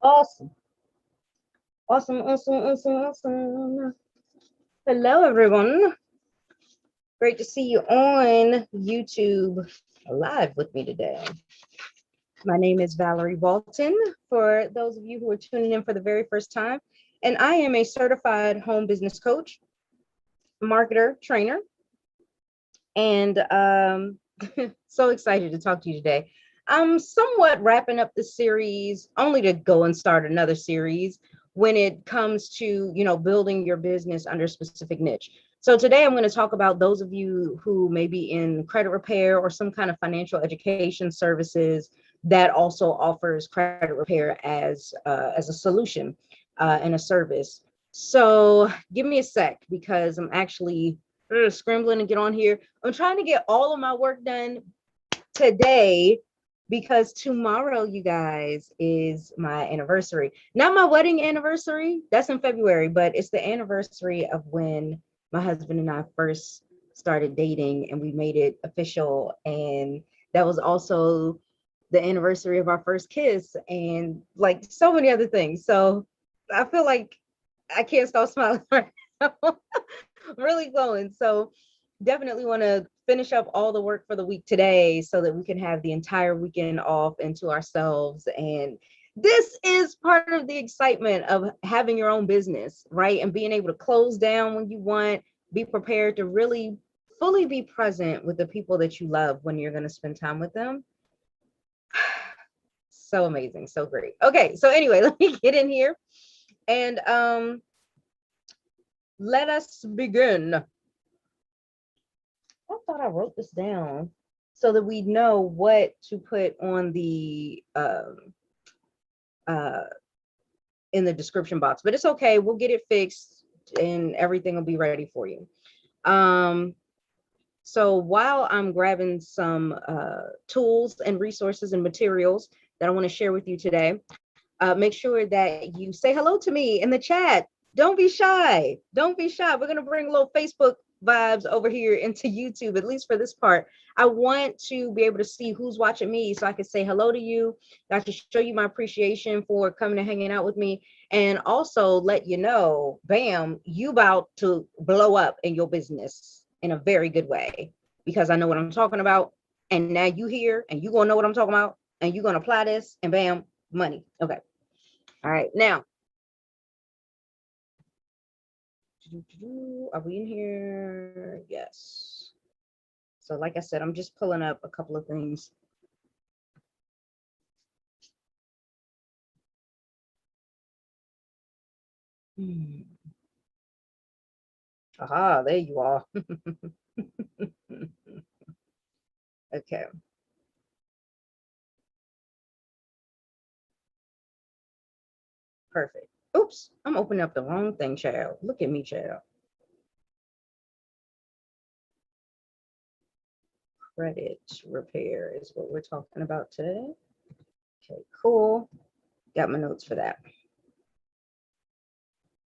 Awesome. Awesome, awesome, awesome, awesome. Hello, everyone. Great to see you on YouTube live with me today. My name is Valerie Walton, for those of you who are tuning in for the very first time, and I am a certified home business coach, marketer, trainer, and so excited to talk to you today. I'm somewhat wrapping up the series, only to go and start another series when it comes to, building your business under a specific niche. So today I'm going to talk about those of you who may be in credit repair or some kind of financial education services that also offers credit repair as a solution and a service. So give me a sec because I'm actually scrambling to get on here. I'm trying to get all of my work done today because tomorrow, you guys, is my anniversary. Not my wedding anniversary, that's in February, but it's the anniversary of when my husband and I first started dating and we made it official. And that was also the anniversary of our first kiss and like so many other things. So I feel like I can't stop smiling right now. Really glowing. So definitely want to finish up all the work for the week today so that we can have the entire weekend off and to ourselves. And this is part of the excitement of having your own business, right? And being able to close down when you want, be prepared to really fully be present with the people that you love when you're going to spend time with them. So amazing, so great. Okay, so anyway, let me get in here and let us begin. I thought I wrote this down so that we know what to put on the in the description box, but it's okay. We'll get it fixed and everything will be ready for you. So while I'm grabbing some tools and resources and materials that I want to share with you today, make sure that you say hello to me in the chat. Don't be shy. Don't be shy. We're going to bring a little Facebook vibes over here into YouTube, at least for this part. I want to be able to see who's watching me so I can say hello to you. I can show you my appreciation for coming and hanging out with me, and also let you know, bam, you about to blow up in your business in a very good way because I know what I'm talking about. And now you here and you're going to know what I'm talking about and you're going to apply this and bam, money. Okay. All right. Now, are we in here? Yes. So like I said, I'm just pulling up a couple of things. Aha, there you are. Okay. Perfect. Oops, I'm opening up the wrong thing, child. Look at me, child. Credit repair is what we're talking about today. Okay, cool. Got my notes for that.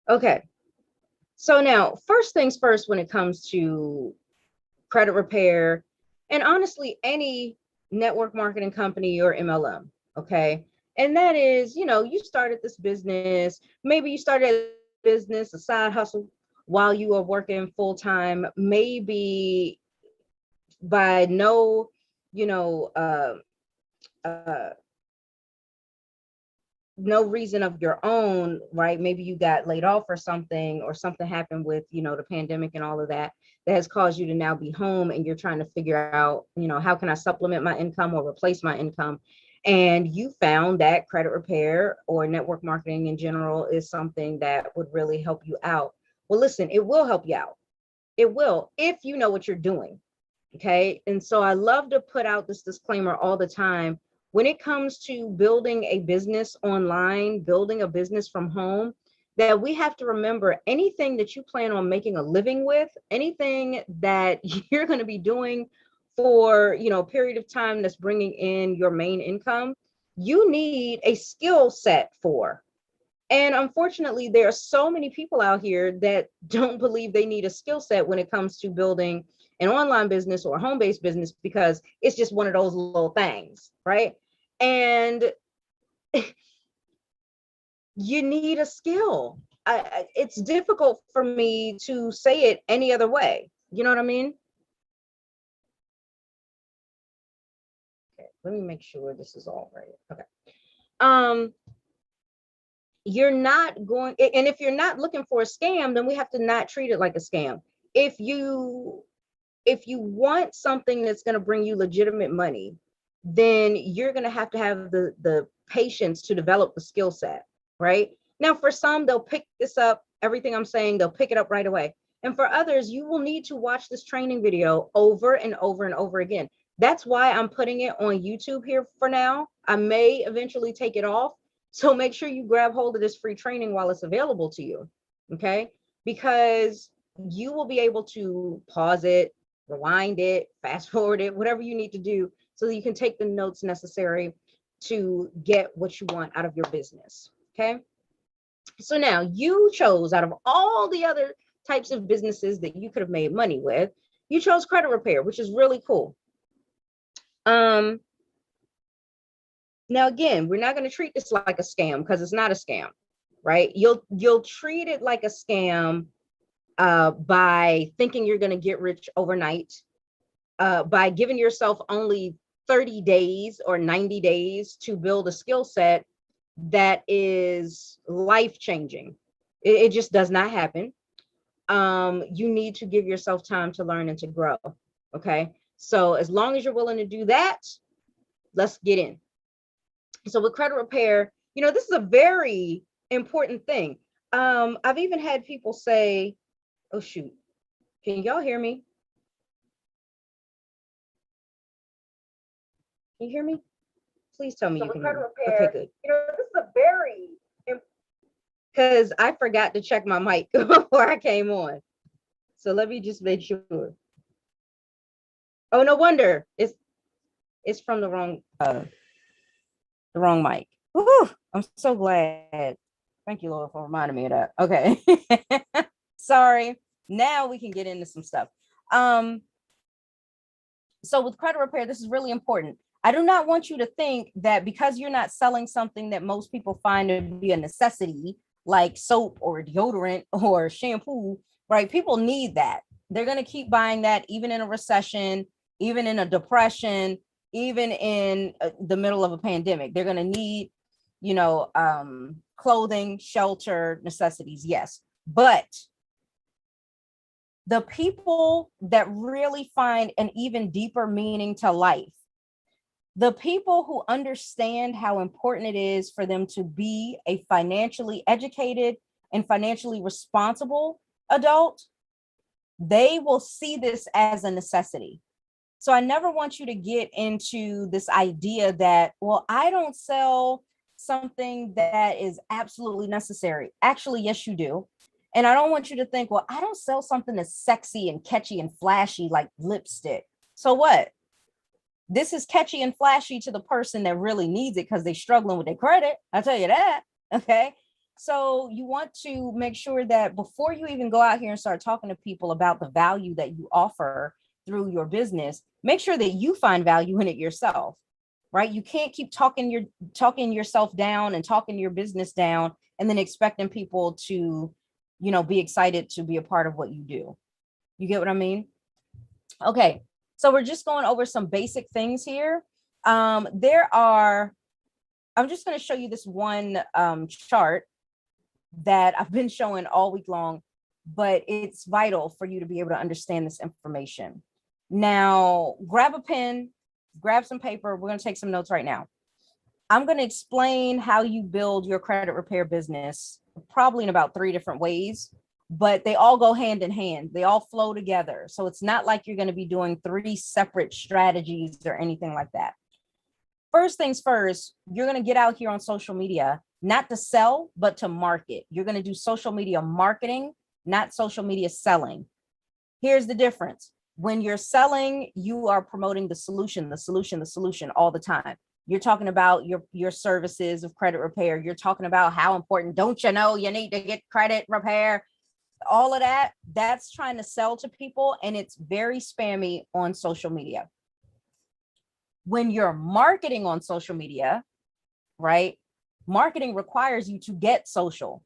Okay. So now, first things first, when it comes to credit repair, and honestly, any network marketing company or MLM, okay? And that is, you started this business, maybe you started a business, a side hustle while you are working full time, maybe by no, you know, no reason of your own, right? Maybe you got laid off or something happened with, the pandemic and all of that, that has caused you to now be home and you're trying to figure out, how can I supplement my income or replace my income? And you found that credit repair or network marketing in general is something that would really help you out. Well, listen, it will help you out. It will, if you know what you're doing. Okay. And so I love to put out this disclaimer all the time. When it comes to building a business online, building a business from home, that we have to remember anything that you plan on making a living with, anything that you're going to be doing for, a period of time that's bringing in your main income, you need a skill set for. And unfortunately, there are so many people out here that don't believe they need a skill set when it comes to building an online business or a home-based business because it's just one of those little things, right? And you need a skill. It's difficult for me to say it any other way. You know what I mean? Okay, let me make sure this is all right. Okay. You're not going, and if you're not looking for a scam, then we have to not treat it like a scam. If you want something that's going to bring you legitimate money, then you're going to have the patience to develop the skill set, right? Now, for some, they'll pick this up, everything I'm saying, they'll pick it up right away. And for others, you will need to watch this training video over and over and over again. That's why I'm putting it on YouTube here for now. I may eventually take it off. So make sure you grab hold of this free training while it's available to you, okay? Because you will be able to pause it, rewind it, fast forward it, whatever you need to do so that you can take the notes necessary to get what you want out of your business, okay? So now you chose, out of all the other types of businesses that you could have made money with, you chose credit repair, which is really cool. Now, again, we're not going to treat this like a scam because it's not a scam, right? You'll treat it like a scam by thinking you're going to get rich overnight, by giving yourself only 30 days or 90 days to build a skill set that is life-changing. It just does not happen. You need to give yourself time to learn and to grow, okay? So as long as you're willing to do that, let's get in. So with credit repair, this is a very important thing. I've even had people say, oh shoot, can y'all hear me? Can you hear me? Please tell me you can hear me. Okay, good. This is a very important, because I forgot to check my mic before I came on. So let me just make sure. Oh, no wonder. It's from the wrong mic. Woo, I'm so glad. Thank you, Lord, for reminding me of that. Okay. Sorry. Now we can get into some stuff. So with credit repair, this is really important. I do not want you to think that because you're not selling something that most people find to be a necessity, like soap or deodorant or shampoo, right? People need that. They're going to keep buying that even in a recession, even in a depression, even in the middle of a pandemic. They're going to need, clothing, shelter, necessities. Yes. But the people that really find an even deeper meaning to life, the people who understand how important it is for them to be a financially educated and financially responsible adult, they will see this as a necessity. So I never want you to get into this idea that, well, I don't sell something that is absolutely necessary. Actually, yes, you do. And I don't want you to think, well, I don't sell something that's sexy and catchy and flashy like lipstick. So what? This is catchy and flashy to the person that really needs it because they're struggling with their credit. I'll tell you that. Okay. So you want to make sure that before you even go out here and start talking to people about the value that you offer through your business, make sure that you find value in it yourself, right? You can't keep talking yourself down and talking your business down and then expecting people to, be excited to be a part of what you do. You get what I mean? Okay. So we're just going over some basic things here. I'm just going to show you this one chart that I've been showing all week long, but it's vital for you to be able to understand this information. Now, grab a pen, grab some paper. We're going to take some notes right now. I'm going to explain how you build your credit repair business, probably in about 3 different ways, but they all go hand in hand. They all flow together. So it's not like you're going to be doing 3 separate strategies or anything like that. First things first, you're going to get out here on social media, not to sell, but to market. You're going to do social media marketing, not social media selling. Here's the difference. When you're selling, you are promoting the solution all the time. You're talking about your services of credit repair. You're talking about how important, don't you know, you need to get credit repair. All of that, that's trying to sell to people, and it's very spammy on social media. When you're marketing on social media, right, Marketing requires you to get social.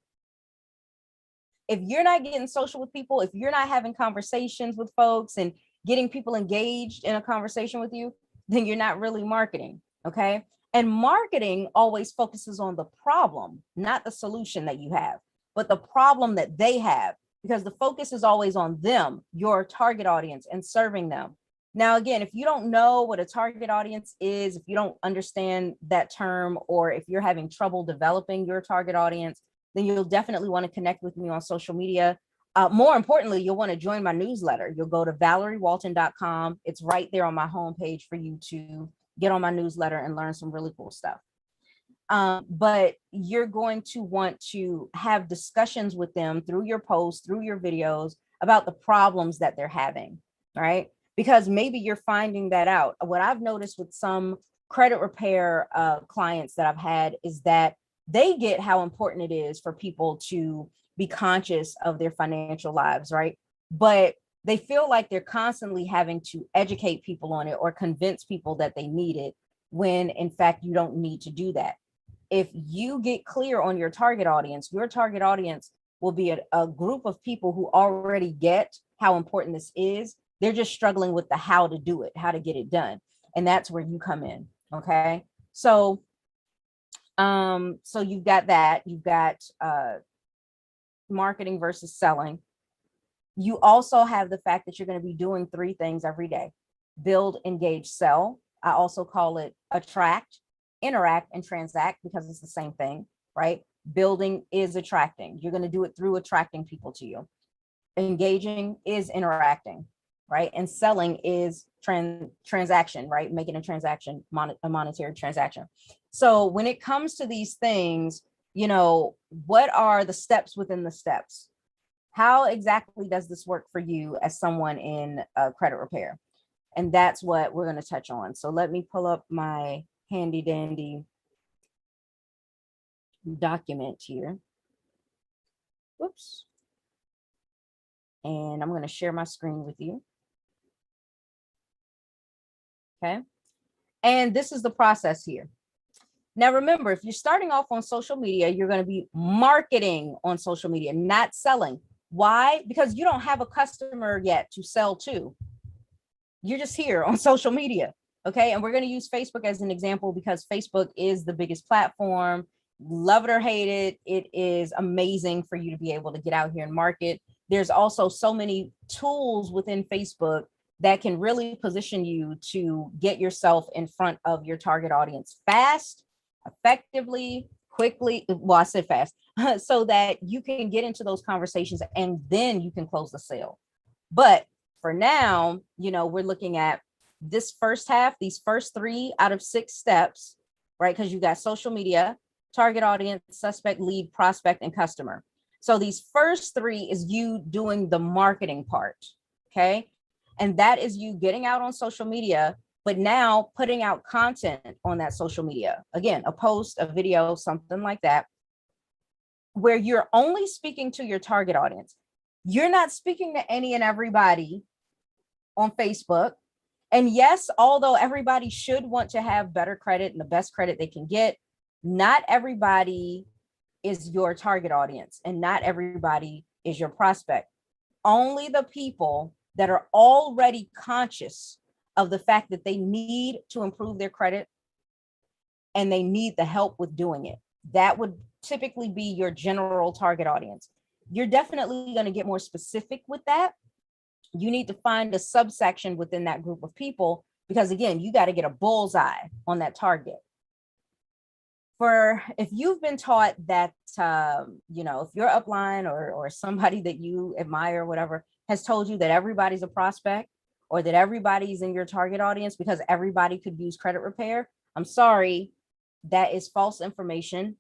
If you're not getting social with people, if you're not having conversations with folks and getting people engaged in a conversation with you, then you're not really marketing. Okay. And marketing always focuses on the problem, not the solution that you have, but the problem that they have, because the focus is always on them, your target audience, and serving them. Now, again, if you don't know what a target audience is, if you don't understand that term, or if you're having trouble developing your target audience, then you'll definitely want to connect with me on social media. More importantly, you'll want to join my newsletter. You'll go to valeriewalton.com. It's right there on my homepage for you to get on my newsletter and learn some really cool stuff. But you're going to want to have discussions with them through your posts, through your videos, about the problems that they're having, right? Because maybe you're finding that out. What I've noticed with some credit repair clients that I've had is that they get how important it is for people to be conscious of their financial lives, right? But they feel like they're constantly having to educate people on it or convince people that they need it, when in fact you don't need to do that. If you get clear on your target audience will be a group of people who already get how important this is. They're just struggling with the how to do it, how to get it done. And that's where you come in. Okay. So you've got that, you've got marketing versus selling. You also have the fact that you're going to be doing 3 things every day: build, engage, sell. I also call it attract, interact, and transact, because it's the same thing, right? Building is attracting. You're going to do it through attracting people to you. Engaging is interacting, right? And selling is transaction, right? Making a transaction, a monetary transaction. So when it comes to these things, what are the steps within the steps? How exactly does this work for you as someone in credit repair? And that's what we're going to touch on. So let me pull up my handy dandy document here. Whoops. And I'm going to share my screen with you. Okay. And this is the process here. Now, remember, if you're starting off on social media, you're going to be marketing on social media, not selling. Why? Because you don't have a customer yet to sell to. You're just here on social media. Okay. And we're going to use Facebook as an example because Facebook is the biggest platform. Love it or hate it, it is amazing for you to be able to get out here and market. There's also so many tools within Facebook that can really position you to get yourself in front of your target audience fast, effectively, quickly. Well, I said fast, so that you can get into those conversations and then you can close the sale. But for now, we're looking at this first half, these first 3 out of 6 steps, right? Because you got social media, target audience, suspect, lead, prospect, and customer. So these first 3 is you doing the marketing part. Okay. And that is you getting out on social media, but now putting out content on that social media. Again, a post, a video, something like that, where you're only speaking to your target audience. You're not speaking to any and everybody on Facebook. And yes, although everybody should want to have better credit and the best credit they can get, not everybody is your target audience and not everybody is your prospect. Only the people that are already conscious of the fact that they need to improve their credit and they need the help with doing it. That would typically be your general target audience. You're definitely going to get more specific with that. You need to find a subsection within that group of people, because again, you got to get a bullseye on that target. If you've been taught that, if your upline or somebody that you admire or whatever has told you that everybody's a prospect or that everybody's in your target audience because everybody could use credit repair, I'm sorry, that is false information.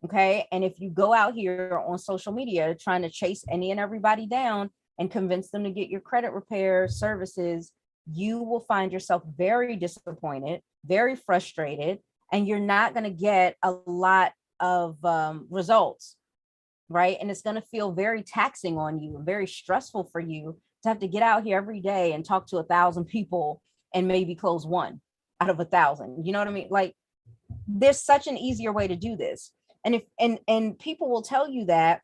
Okay. And if you go out here on social media trying to chase any and everybody down and convince them to get your credit repair services, you will find yourself very disappointed, very frustrated, and you're not going to get a lot of results, right? And it's going to feel very taxing on you and very stressful for you to have to get out here every day and talk to 1,000 people and maybe close 1 out of 1,000. You know what I mean? Like, there's such an easier way to do this. And if and people will tell you that,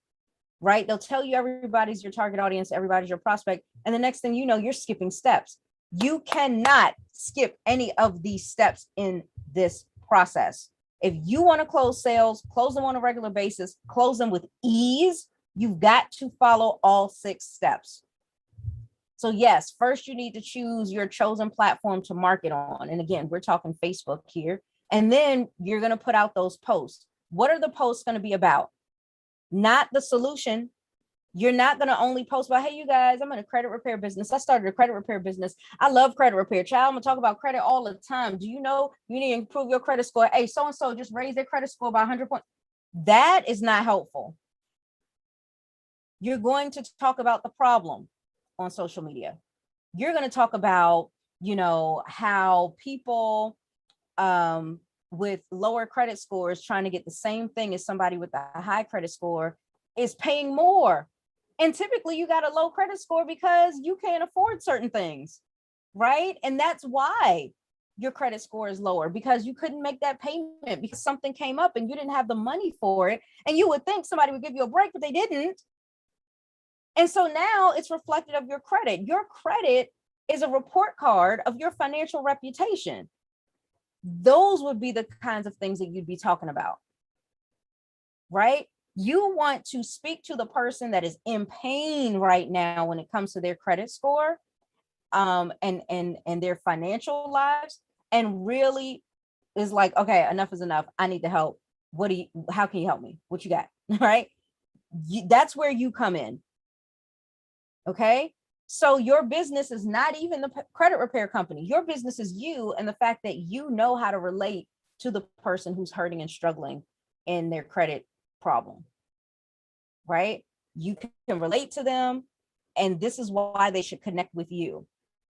right? They'll tell you everybody's your target audience, everybody's your prospect. And the next thing you know, you're skipping steps. You cannot skip any of these steps in this process. If you want to close sales, close them on a regular basis, close them with ease, you've got to follow all 6 steps. So yes, first you need to choose your chosen platform to market on. And again, we're talking Facebook here. And then you're going to put out those posts. What are the posts going to be about? Not the solution. You're not going to only post about, hey, you guys, I'm in a credit repair business. I started a credit repair business. I love credit repair. Child, I'm going to talk about credit all the time. Do you know you need to improve your credit score? Hey, so-and-so just raised their credit score by 100 points. That is not helpful. You're going to talk about the problem on social media. You're going to talk about, you know, how people with lower credit scores trying to get the same thing as somebody with a high credit score is paying more. And typically you got a low credit score because you can't afford certain things, right? And that's why your credit score is lower, because you couldn't make that payment because something came up and you didn't have the money for it. And you would think somebody would give you a break, but they didn't. And so now it's reflected of your credit. Your credit is a report card of your financial reputation. Those would be the kinds of things that you'd be talking about, right? You want to speak to the person that is in pain right now when it comes to their credit score, and their financial lives, and really is like, okay, enough is enough. I need the help. How can you help me? What you got? Right? That's where you come in. Okay. So your business is not even the credit repair company. Your business is you, and the fact that you know how to relate to the person who's hurting and struggling in their credit problem, right? You can relate to them, and this is why they should connect with you,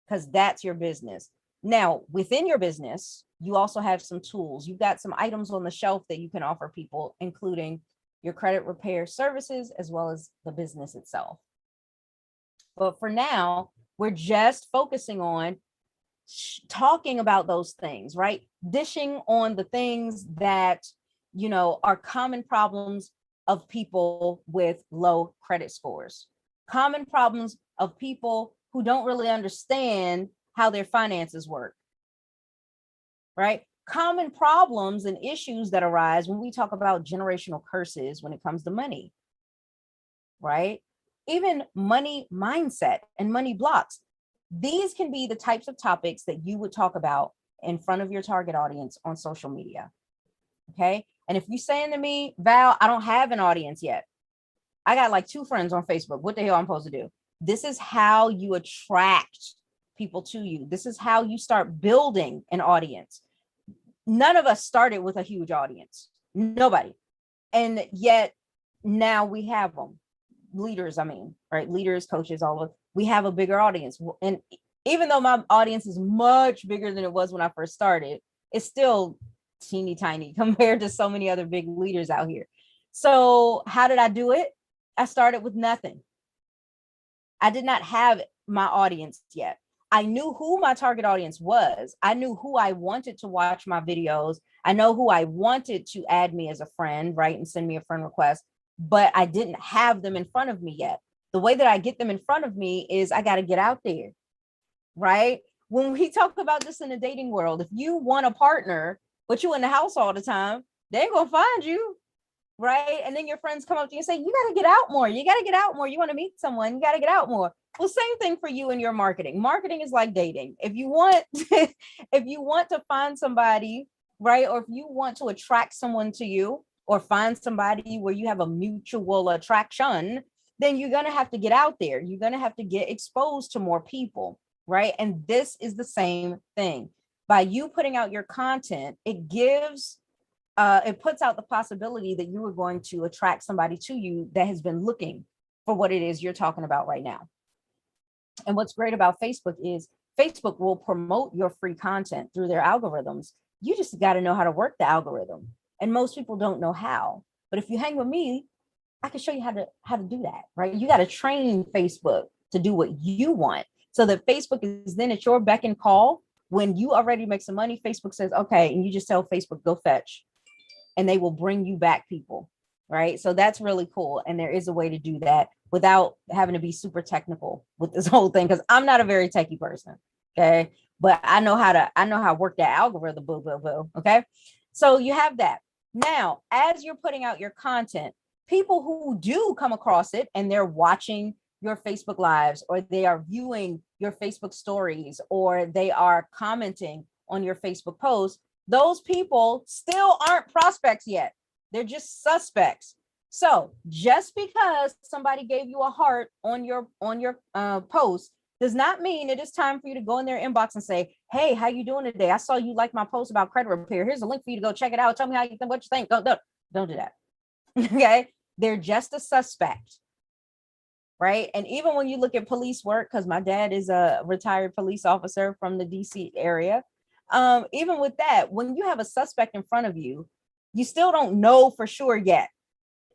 because that's your business. Now, within your business, you also have some tools. You've got some items on the shelf that you can offer people, including your credit repair services, as well as the business itself. But for now, we're just focusing on talking about those things, right? Dishing on the things that, you know, are common problems of people with low credit scores, common problems of people who don't really understand how their finances work, right? Common problems and issues that arise when we talk about generational curses when it comes to money, right? Even money mindset and money blocks. These can be the types of topics that you would talk about in front of your target audience on social media. Okay. And if you're saying to me, Val, I don't have an audience yet. I got like 2 friends on Facebook. What the hell I'm supposed to do? This is how you attract people to you. This is how you start building an audience. None of us started with a huge audience. Nobody. And yet now we have them. Leaders, I mean, right? Leaders, coaches, all of, we have a bigger audience. And even though my audience is much bigger than it was when I first started, it's still teeny tiny compared to so many other big leaders out here. So how did I do it? I started with nothing. I did not have my audience yet. I knew who my target audience was. I knew who I wanted to watch my videos. I know who I wanted to add me as a friend, right? And send me a friend request. But I didn't have them in front of me yet. The way that I get them in front of me is I got to get out there, right? When we talk about this in the dating world, if you want a partner, but you in the house all the time, they ain't gonna find you, right? And then your friends come up to you and say, you got to get out more. You got to get out more. You want to meet someone, you got to get out more. Well, same thing for you in your marketing. Marketing is like dating. If you want, if you want to find somebody, right? Or if you want to attract someone to you, or find somebody where you have a mutual attraction, then you're going to have to get out there. You're going to have to get exposed to more people, right? And this is the same thing. By you putting out your content, it gives, it puts out the possibility that you are going to attract somebody to you that has been looking for what it is you're talking about right now. And what's great about Facebook is Facebook will promote your free content through their algorithms. You just got to know how to work the algorithm. And most people don't know how. But if you hang with me, I can show you how to do that, right? You got to train Facebook to do what you want, so that Facebook is then at your beck and call. When you already make some money, Facebook says, okay, and you just tell Facebook, go fetch and they will bring you back people, right? So that's really cool. And there is a way to do that without having to be super technical with this whole thing, because I'm not a very techie person. Okay. But I know how to work that algorithm. Boo, boo, boo. Okay. So you have that. Now, as you're putting out your content, people who do come across it and they're watching your Facebook lives, or they are viewing your Facebook stories, or they are commenting on your Facebook posts, those people still aren't prospects yet. They're just suspects. So just because somebody gave you a heart on your post does not mean it is time for you to go in their inbox and say, hey, how you doing today? I saw you like my post about credit repair. Here's a link for you to go check it out. Tell me what you think. Don't do that. Okay. They're just a suspect. Right. And even when you look at police work, because my dad is a retired police officer from the DC area. Even with that, when you have a suspect in front of you, you still don't know for sure yet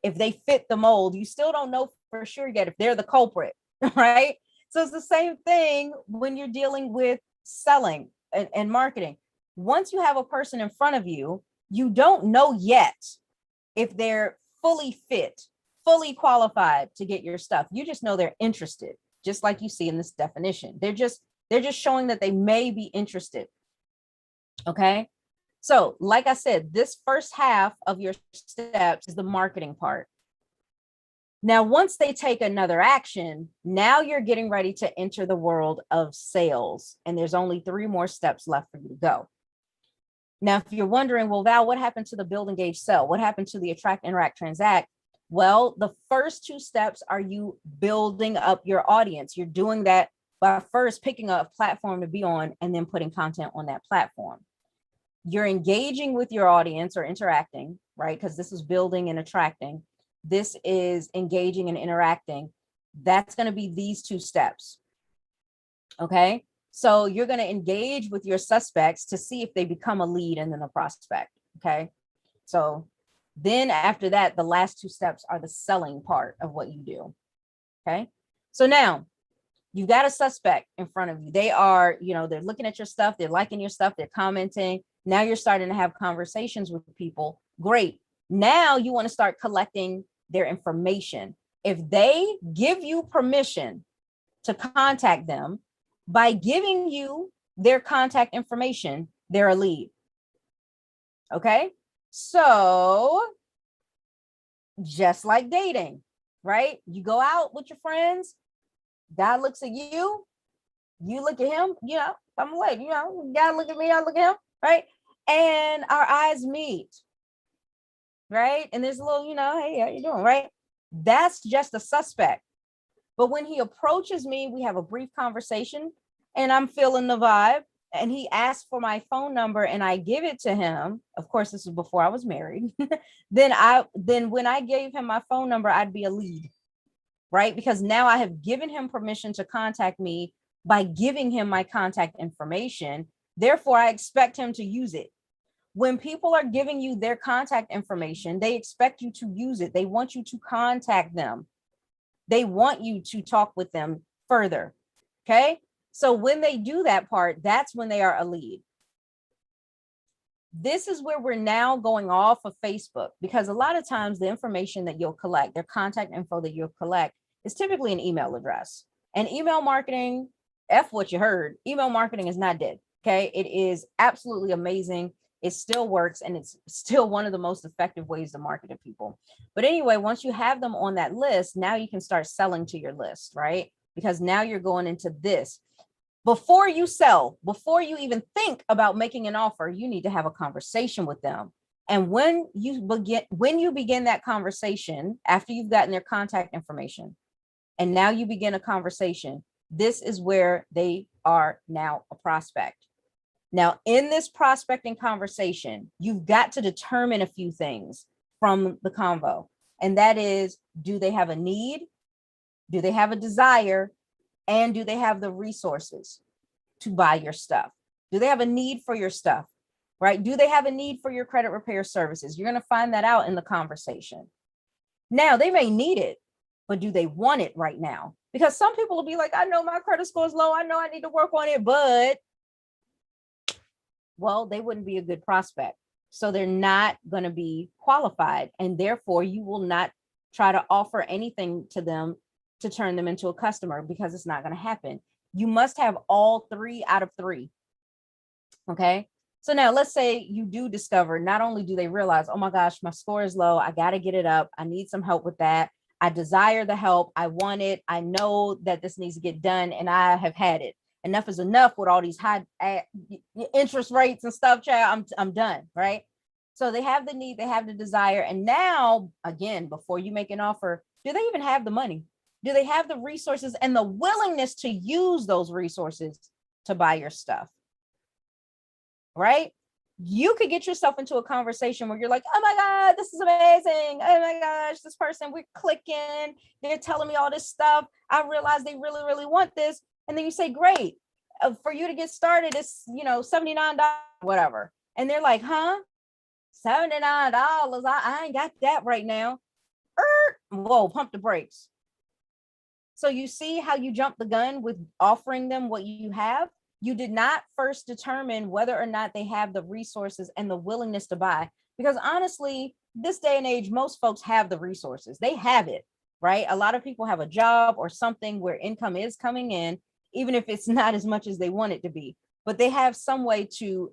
if they fit the mold. You still don't know for sure yet if they're the culprit. Right. So it's the same thing when you're dealing with selling and marketing. Once you have a person in front of you, you don't know yet if they're fully fit, fully qualified to get your stuff. You just know they're interested, just like you see in this definition. They're just showing that they may be interested. Okay. So like I said, this first half of your steps is the marketing part. Now, once they take another action, now you're getting ready to enter the world of sales. And there's only 3 more steps left for you to go. Now, if you're wondering, well, Val, what happened to the build, engage, sell? What happened to the attract, interact, transact? Well, the first 2 steps are you building up your audience. You're doing that by first picking a platform to be on and then putting content on that platform. You're engaging with your audience or interacting, right? Because this is building and attracting. This is engaging and interacting. That's going to be these 2 steps. Okay. So you're going to engage with your suspects to see if they become a lead and then a prospect. Okay. So then after that, the last 2 steps are the selling part of what you do. Okay. So now you've got a suspect in front of you. They are, they're looking at your stuff. They're liking your stuff. They're commenting. Now you're starting to have conversations with people. Great. Now you want to start collecting their information. If they give you permission to contact them, by giving you their contact information, they're a lead. Okay. So just like dating, right? You go out with your friends, God looks at you, you look at him, I'm like, God look at me, I look at him, right? And our eyes meet. Right. And there's a little, hey, how you doing? Right. That's just a suspect. But when he approaches me, we have a brief conversation and I'm feeling the vibe, and he asks for my phone number and I give it to him. Of course, this was before I was married. Then when I gave him my phone number, I'd be a lead, right? Because now I have given him permission to contact me by giving him my contact information. Therefore, I expect him to use it. When people are giving you their contact information, they expect you to use it. They want you to contact them. They want you to talk with them further. Okay. So when they do that part, that's when they are a lead. This is where we're now going off of Facebook, because a lot of times the information that you'll collect, their contact info that you'll collect, is typically an email address. And email marketing, F what you heard, email marketing is not dead. Okay. It is absolutely amazing. It still works, and it's still one of the most effective ways to market to people. But anyway, once you have them on that list, now you can start selling to your list, right? Because now you're going into this. Before you sell, before you even think about making an offer, you need to have a conversation with them. And when you begin that conversation, after you've gotten their contact information, and now you begin a conversation, this is where they are now a prospect. Now, in this prospecting conversation, you've got to determine a few things from the convo. And that is, do they have a need? Do they have a desire? And do they have the resources to buy your stuff? Do they have a need for your stuff, right? Do they have a need for your credit repair services? You're going to find that out in the conversation. Now, they may need it, but do they want it right now? Because some people will be like, I know my credit score is low. I know I need to work on it, but well, they wouldn't be a good prospect. So they're not going to be qualified, and therefore you will not try to offer anything to them to turn them into a customer, because it's not going to happen. You must have all 3 out of 3. Okay. So now let's say you do discover, not only do they realize, oh my gosh, my score is low, I got to get it up, I need some help with that, I desire the help, I want it, I know that this needs to get done, and I have had it. Enough is enough with all these high interest rates and stuff, child. I'm done, right? So they have the need, they have the desire, and now, again, before you make an offer, do they even have the money? Do they have the resources and the willingness to use those resources to buy your stuff? Right? You could get yourself into a conversation where you're like, oh my God, this is amazing. Oh my gosh, this person, we're clicking. They're telling me all this stuff. I realize they really, really want this. And then you say, great, for you to get started, it's, $79, whatever. And they're like, huh? $79. I ain't got that right now. Whoa, pump the brakes. So you see how you jump the gun with offering them what you have? You did not first determine whether or not they have the resources and the willingness to buy. Because honestly, this day and age, most folks have the resources. They have it, right? A lot of people have a job or something where income is coming in, even if it's not as much as they want it to be, but they have some way to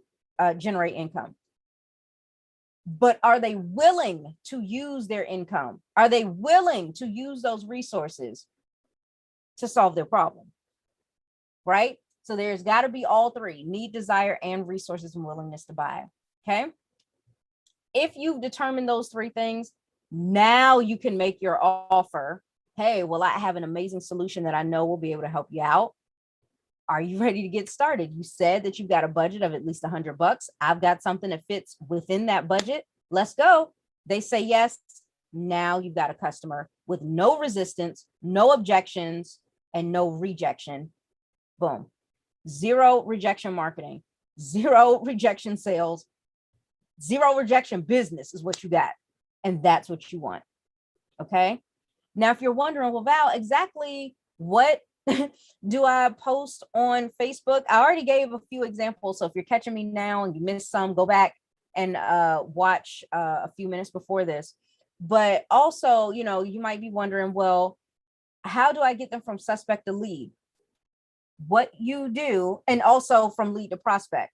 generate income. But are they willing to use their income? Are they willing to use those resources to solve their problem? Right? So there's got to be all 3: need, desire, and resources and willingness to buy. Okay. If you've determined those 3 things, now you can make your offer. Hey, well, I have an amazing solution that I know will be able to help you out. Are you ready to get started? You said that you've got a budget of at least $100. I've got something that fits within that budget. Let's go. They say yes. Now you've got a customer with no resistance, no objections, and no rejection. Boom. 0 rejection marketing, 0 rejection sales, 0 rejection business is what you got. And that's what you want. Okay. Now, if you're wondering, well, Val, exactly what do I post on Facebook? I already gave a few examples. So if you're catching me now and you missed some, go back and watch a few minutes before this. But also, you might be wondering, well, how do I get them from suspect to lead? What you do, and also from lead to prospect.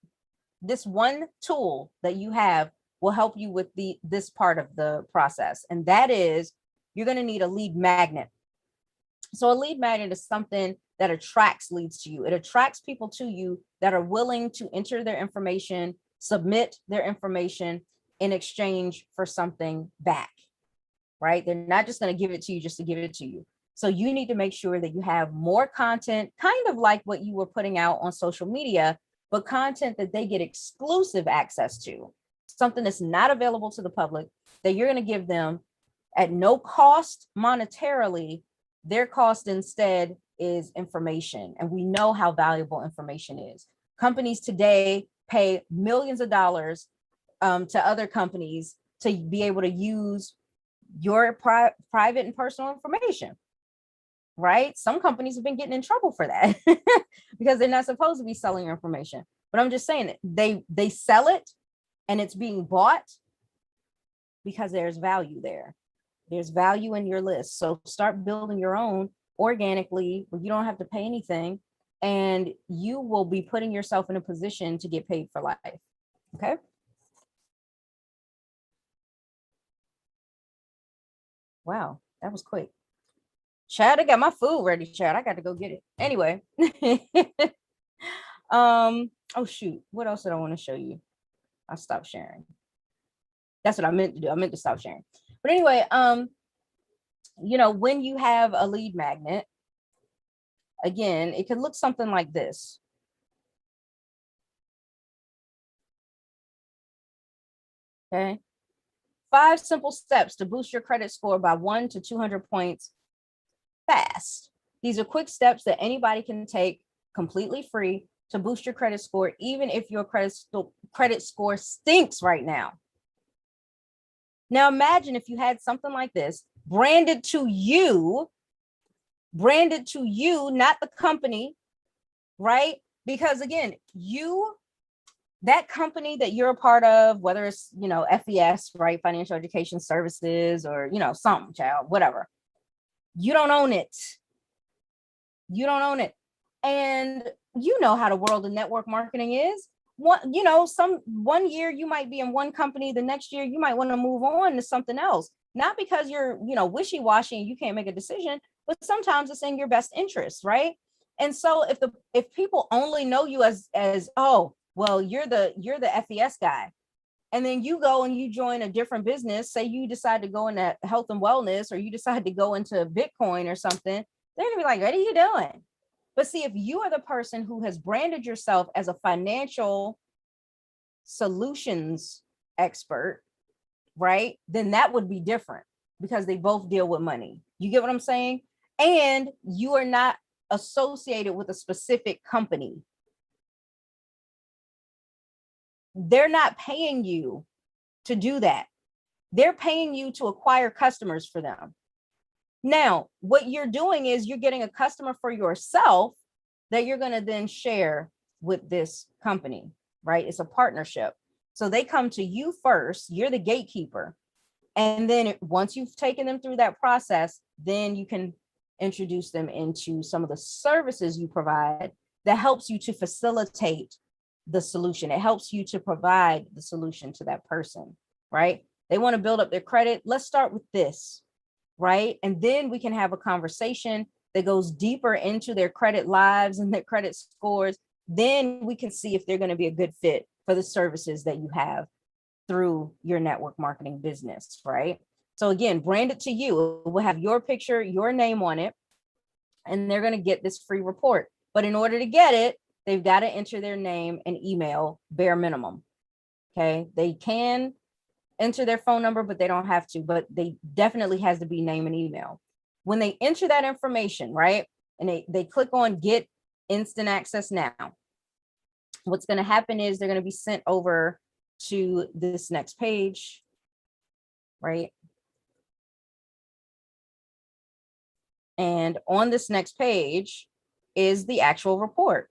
This one tool that you have will help you with this part of the process. And that is, you're going to need a lead magnet. So a lead magnet is something that attracts leads to you. It attracts people to you that are willing to enter their information, submit their information in exchange for something back, right? They're not just going to give it to you just to give it to you. So you need to make sure that you have more content, kind of like what you were putting out on social media, but content that they get exclusive access to, something that's not available to the public, that you're going to give them at no cost monetarily. Their cost instead is information. And we know how valuable information is. Companies today pay millions of dollars to other companies to be able to use your private and personal information. Right? Some companies have been getting in trouble for that because they're not supposed to be selling your information. But I'm just saying that they sell it and it's being bought because there's value there. There's value in your list. So start building your own organically where you don't have to pay anything, and you will be putting yourself in a position to get paid for life. Okay. Wow, that was quick. Chad, I got my food ready, Chad. I got to go get it. Anyway. Oh shoot. What else did I want to show you? I stopped sharing. That's what I meant to do. I meant to stop sharing. But anyway, when you have a lead magnet, again, it could look something like this. Okay. 5 simple steps to boost your credit score by 1 to 200 points fast. These are quick steps that anybody can take completely free to boost your credit score, even if your credit score stinks right now. Now imagine if you had something like this branded to you, not the company, right? Because again, you that company that you're a part of, whether it's, you know, FES, right? Financial Education Services, or, you know, something, child, whatever. You don't own it. You don't own it. And you know how the world of network marketing is. One year you might be in one company, the next year you might want to move on to something else. Not because you're, you know, wishy-washy and you can't make a decision, but sometimes it's in your best interest, right? And so if people only know you as oh, well, you're the FES guy, and then you go and you join a different business, say you decide to go into health and wellness, or you decide to go into Bitcoin or something, they're gonna be like, what are you doing? But see, if you are the person who has branded yourself as a financial solutions expert, right, then that would be different, because they both deal with money. You get what I'm saying? And you are not associated with a specific company. They're not paying you to do that. They're paying you to acquire customers for them. Now, what you're doing is you're getting a customer for yourself that you're going to then share with this company, right? It's a partnership. So they come to you first, you're the gatekeeper. And then once you've taken them through that process, then you can introduce them into some of the services you provide that helps you to facilitate the solution. It helps you to provide the solution to that person, right? They want to build up their credit. Let's start with this, right? And then we can have a conversation that goes deeper into their credit lives and their credit scores. Then we can see if they're going to be a good fit for the services that you have through your network marketing business, right? So again, brand it to you. It will have your picture, your name on it, and they're going to get this free report. But in order to get it, they've got to enter their name and email, bare minimum. Okay. They can enter their phone number, but they don't have to, but they definitely has to be name and email. When they enter that information, right, and they click on get instant access now, what's going to happen is they're going to be sent over to this next page, right? And on this next page is the actual report.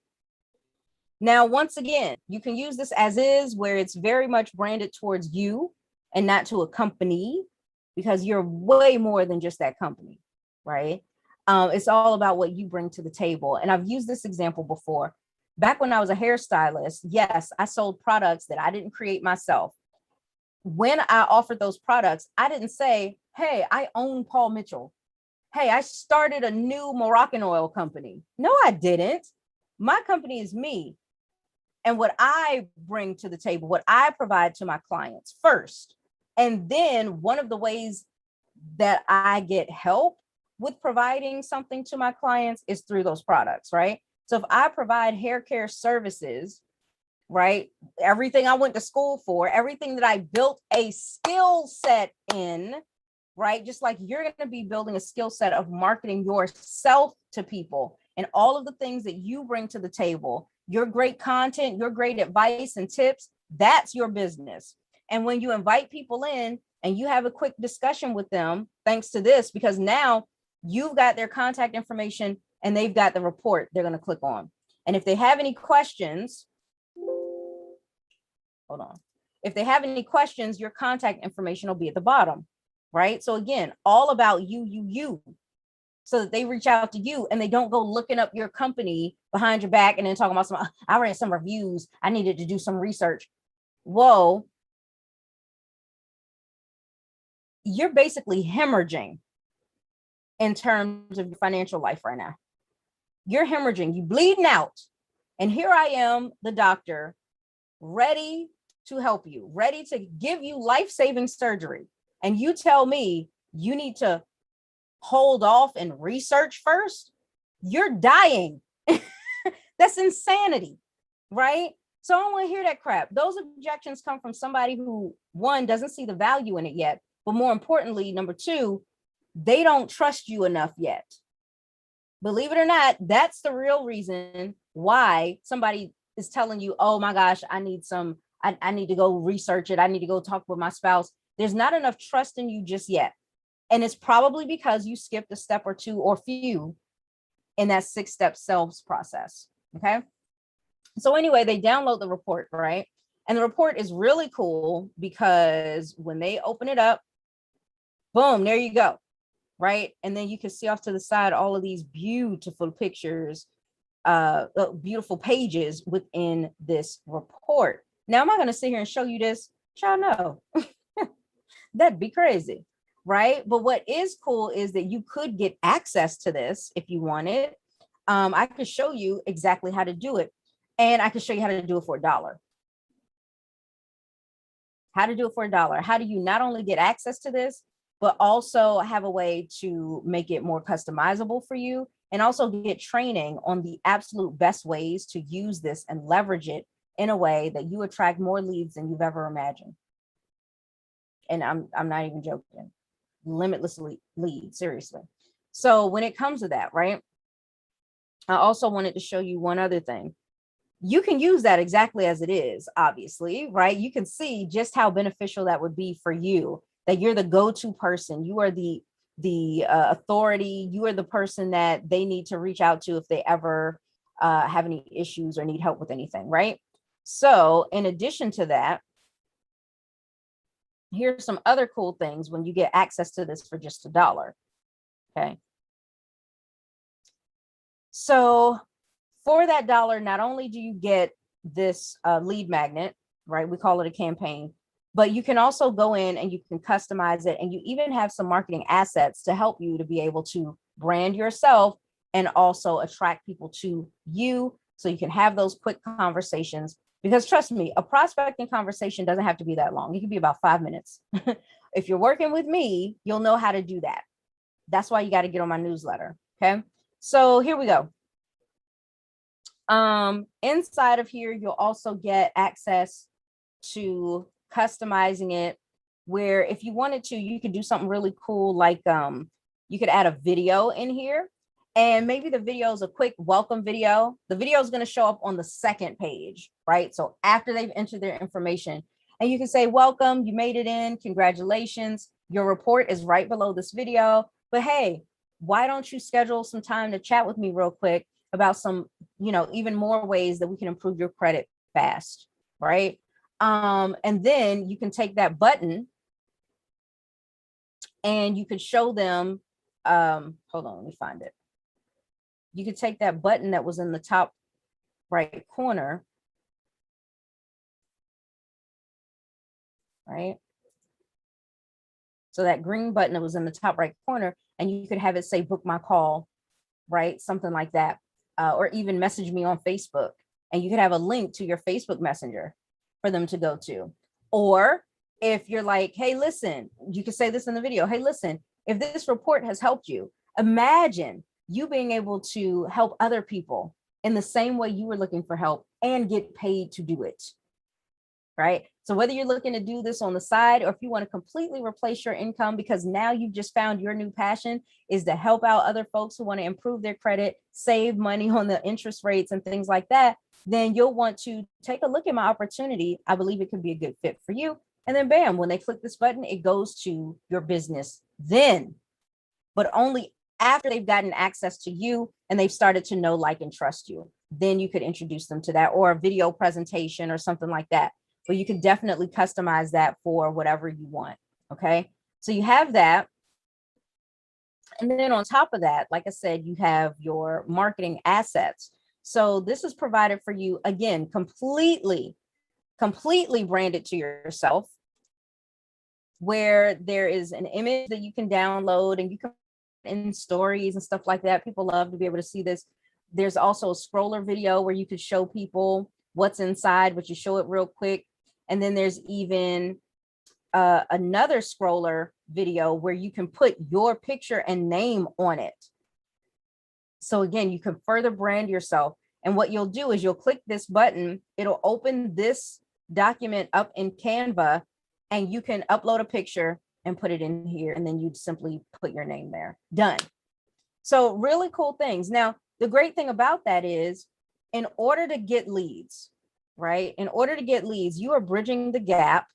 Now, once again, you can use this as is, where it's very much branded towards you and not to a company, because you're way more than just that company, right? It's all about what you bring to the table. And I've used this example before. Back when I was a hairstylist, yes, I sold products that I didn't create myself. When I offered those products, I didn't say, hey, I own Paul Mitchell. Hey, I started a new Moroccan oil company. No, I didn't. My company is me. And what I bring to the table, what I provide to my clients first. And then one of the ways that I get help with providing something to my clients is through those products, right? So if I provide hair care services, right, everything I went to school for, everything that I built a skill set in, right, just like you're going to be building a skill set of marketing yourself to people and all of the things that you bring to the table, your great content, your great advice and tips, that's your business. And when you invite people in and you have a quick discussion with them, thanks to this, because now you've got their contact information and they've got the report they're going to click on. And if they have any questions, hold on. If they have any questions, your contact information will be at the bottom, right? So again, all about you, so that they reach out to you and they don't go looking up your company behind your back and then talking about I read some reviews, I needed to do some research. Whoa. You're basically hemorrhaging in terms of your financial life right now. You're hemorrhaging, you bleeding out. And here I am, the doctor, ready to help you, ready to give you life-saving surgery. And you tell me you need to hold off and research first? You're dying. That's insanity, right? So I don't want to hear that crap. Those objections come from somebody who, one, doesn't see the value in it yet, but more importantly, number two, they don't trust you enough yet. Believe it or not, that's the real reason why somebody is telling you, oh my gosh, I need to go research it. I need to go talk with my spouse. There's not enough trust in you just yet. And it's probably because you skipped a step or two or few in that 6-step sales process. Okay. So anyway, they download the report, right? And the report is really cool because when they open it up, boom, there you go. Right. And then you can see off to the side all of these beautiful pictures, beautiful pages within this report. Now, am I going to sit here and show you this? Y'all know that'd be crazy. Right. But what is cool is that you could get access to this if you wanted. I could show you exactly how to do it. And I can show you how to do it for $1. How to do it for $1. How do you not only get access to this, but also have a way to make it more customizable for you, and also get training on the absolute best ways to use this and leverage it in a way that you attract more leads than you've ever imagined. And I'm not even joking. Limitless leads, seriously. So when it comes to that, right, I also wanted to show you one other thing. You can use that exactly as it is, obviously, right? You can see just how beneficial that would be for you, that you're the go-to person. You are the authority. You are the person that they need to reach out to if they ever have any issues or need help with anything, right? So in addition to that, here's some other cool things when you get access to this for just $1. Okay. So for that $1, not only do you get this lead magnet, right? We call it a campaign, but you can also go in and you can customize it. And you even have some marketing assets to help you to be able to brand yourself and also attract people to you. So you can have those quick conversations, because trust me, a prospecting conversation doesn't have to be that long. It can be about 5 minutes. If you're working with me, you'll know how to do that. That's why you got to get on my newsletter. Okay. So here we go. Inside of here, you'll also get access to customizing it, where if you wanted to, you could do something really cool. Like, you could add a video in here, and maybe the video is a quick welcome video. The video is going to show up on the second page, right? So after they've entered their information, and you can say, welcome, you made it in, congratulations. Your report is right below this video, but hey, why don't you schedule some time to chat with me real quick about some, even more ways that we can improve your credit fast, right? And then you can take that button and you could show them, hold on, let me find it. You could take that button that was in the top right corner, right? So that green button that was in the top right corner, and you could have it say, book my call, right? Something like that. Or even message me on Facebook, and you could have a link to your Facebook Messenger for them to go to. Or if you're like, hey, listen, you could say this in the video. Hey, listen, if this report has helped you, imagine you being able to help other people in the same way you were looking for help and get paid to do it. Right? So whether you're looking to do this on the side, or if you want to completely replace your income because now you've just found your new passion is to help out other folks who want to improve their credit, save money on the interest rates and things like that, then you'll want to take a look at my opportunity. I believe it could be a good fit for you. And then bam, when they click this button, it goes to your business then, but only after they've gotten access to you and they've started to know, like, and trust you. Then you could introduce them to that, or a video presentation or something like that. But you can definitely customize that for whatever you want. Okay. So you have that. And then on top of that, like I said, you have your marketing assets. So this is provided for you, again, completely branded to yourself, where there is an image that you can download and you can in stories and stuff like that. People love to be able to see this. There's also a scroller video where you could show people what's inside, but you show it real quick. And then there's even another scroller video where you can put your picture and name on it. So again, you can further brand yourself. And what you'll do is you'll click this button. It'll open this document up in Canva, and you can upload a picture and put it in here. And then you'd simply put your name there. Done. So really cool things. Now, the great thing about that is, in order to get leads, right? In order to get leads, you are bridging the gap.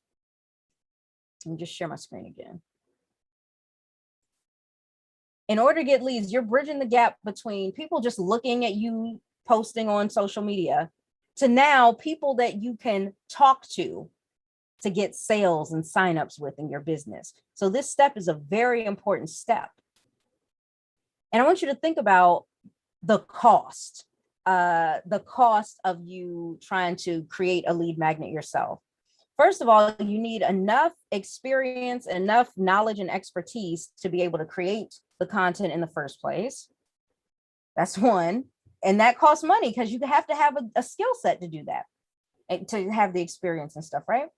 Let me just share my screen again. In order to get leads, you're bridging the gap between people just looking at you posting on social media to now people that you can talk to get sales and signups with in your business. So this step is a very important step. And I want you to think about the cost of you trying to create a lead magnet yourself. First of all, you need enough experience, enough knowledge and expertise to be able to create the content in the first place. That's one. And that costs money because you have to have a skill set to do that, and to have the experience and stuff, right?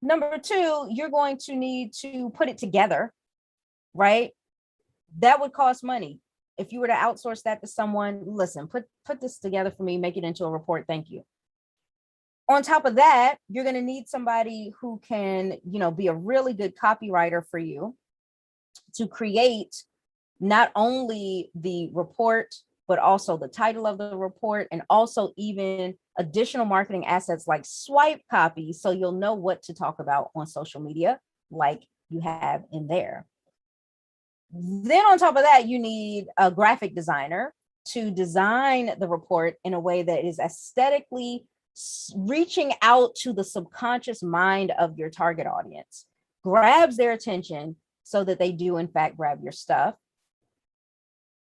Number two, you're going to need to put it together, right? That would cost money. If you were to outsource that to someone, listen, put this together for me, make it into a report. Thank you. On top of that, you're going to need somebody who can, be a really good copywriter for you to create not only the report, but also the title of the report, and also even additional marketing assets like swipe copy, so you'll know what to talk about on social media like you have in there. Then on top of that, you need a graphic designer to design the report in a way that is aesthetically reaching out to the subconscious mind of your target audience, grabs their attention so that they do in fact grab your stuff.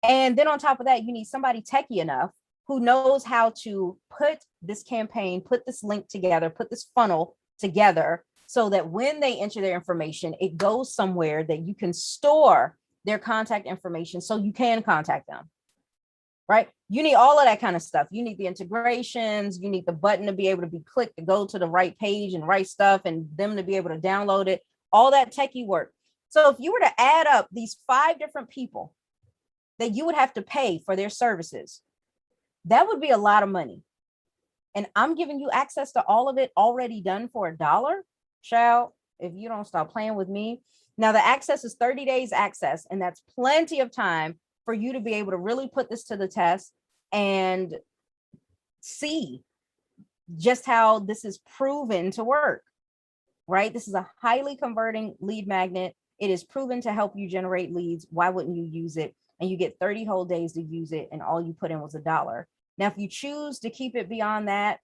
And then on top of that, you need somebody techie enough who knows how to put this campaign, put this link together, put this funnel together so that when they enter their information, it goes somewhere that you can store their contact information so you can contact them, right? You need all of that kind of stuff. You need the integrations, you need the button to be able to be clicked to go to the right page and right stuff and them to be able to download it, all that techie work. So if you were to add up these 5 different people that you would have to pay for their services, that would be a lot of money. And I'm giving you access to all of it already done for $1. Child, if you don't stop playing with me. Now the access is 30 days access, and that's plenty of time for you to be able to really put this to the test and see just how this is proven to work, right? This is a highly converting lead magnet. It is proven to help you generate leads. Why wouldn't you use it? And you get 30 whole days to use it, and all you put in was $1. Now, if you choose to keep it beyond that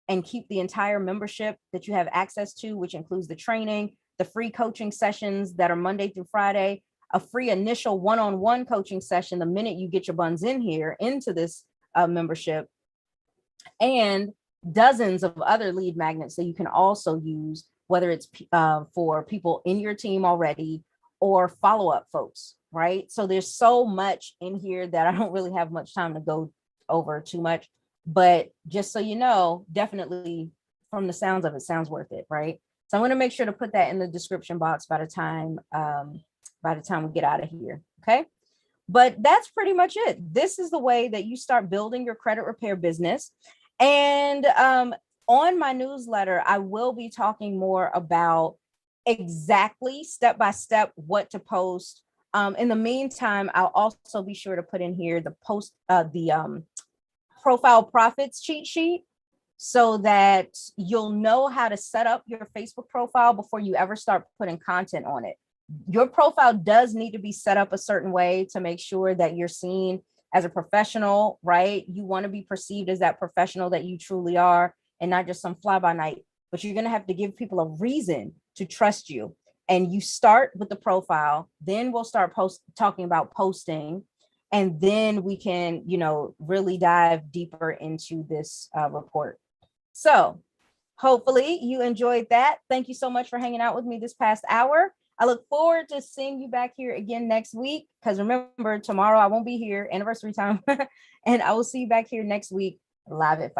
and keep the entire membership that you have access to, which includes the training, the free coaching sessions that are Monday through Friday, a free initial one-on-one coaching session the minute you get your buns in here into this membership, and dozens of other lead magnets that you can also use, whether it's for people in your team already or follow-up folks, right? So there's so much in here that I don't really have much time to go over too much, but just so you know, definitely from the sounds of it, sounds worth it, right? So I'm going to make sure to put that in the description box by the time we get out of here. Okay. But that's pretty much it. This is the way that you start building your credit repair business. And on my newsletter, I will be talking more about exactly step by step what to post. In the meantime, I'll also be sure to put in here the profile profits cheat sheet, so that you'll know how to set up your Facebook profile before you ever start putting content on it. Your profile does need to be set up a certain way to make sure that you're seen as a professional, right? You want to be perceived as that professional that you truly are, and not just some fly by night, but you're going to have to give people a reason to trust you. And you start with the profile, then we'll start talking about posting. And then we can, really dive deeper into this report. So hopefully you enjoyed that. Thank you so much for hanging out with me this past hour. I look forward to seeing you back here again next week, because remember, tomorrow I won't be here, anniversary time. And I will see you back here next week live at 5.